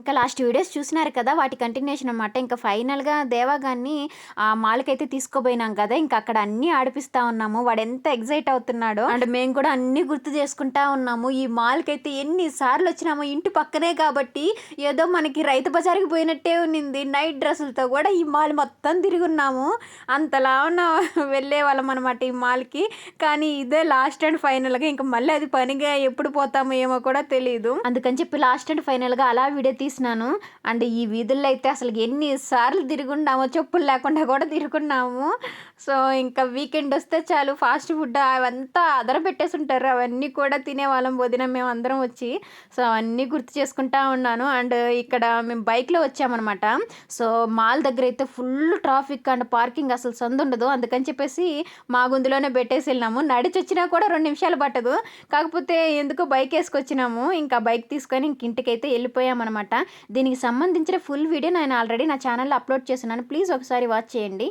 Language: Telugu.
ఇంకా లాస్ట్ వీడియోస్ చూసినారు కదా! వాటి కంటిన్యూషన్ అనమాట. ఇంకా ఫైనల్‌గా దేవాగాడిని మాల్‌కైతే తీసుకోబోయినాం కదా! ఇంకా అక్కడ అన్నీ ఆడిపిస్తా ఉన్నాము. వాడెంత ఎక్సైట్ అవుతున్నాడో. అండ్ మేము కూడా అన్నీ గుర్తు చేసుకుంటా ఉన్నాము. ఈ మాల్‌కైతే ఎన్ని సార్లు వచ్చినామో, ఇంటి పక్కనే కాబట్టి ఏదో మనకి రైతు బజార్‌కి పోయినట్టే ఉన్నింది. నైట్ డ్రెస్సులతో కూడా ఈ మాల్ మొత్తం తిరిగున్నాము. అంతలా వెళ్ళేవాళ్ళం అనమాట ఈ మాల్‌కి. కానీ ఇదే లాస్ట్ అండ్ ఫైనల్‌గా ఇంక మళ్ళీ అది పనిగా ఎప్పుడు పోతామో ఏమో కూడా తెలీదు. అందుకని చెప్పి లాస్ట్ అండ్ ఫైనల్‌గా అలా వీడియో తీసినాను. అండ్ ఈ వీధుల్లో అయితే అసలు ఎన్ని సార్లు తిరుగుండామో, చెప్పులు లేకుండా కూడా తిరుగున్నాము. సో, ఇంకా వీకెండ్ వస్తే చాలు ఫాస్ట్ ఫుడ్ అవంతా అదరబెట్టేసుంటారు. అవన్నీ కూడా తినేవాళ్ళం వదిన మేమందరం వచ్చి. సో, అవన్నీ గుర్తు చేసుకుంటా ఉన్నాను. అండ్ ఇక్కడ మేము బైక్‌లో వచ్చామనమాట. సో, మాల్ దగ్గరైతే ఫుల్ ట్రాఫిక్ అండ్ పార్కింగ్ అసలు సందుండదు. అందుకని చెప్పేసి మా గుందులోనే పెట్టేసి వెళ్ళినాము. నడిచొచ్చినా కూడా 2 నిమిషాలు పట్టదు. కాకపోతే ఎందుకో బైకేసుకొచ్చినాము. ఇంకా బైక్ తీసుకొని ఇంటికైతే వెళ్ళిపోయామనమాట. దీనికి సంబంధించిన ఫుల్ వీడియో నేను ఆల్రెడీ నా ఛానల్‌లో అప్లోడ్ చేసున్నాను. ప్లీజ్ ఒకసారి వాచ్ చేయండి.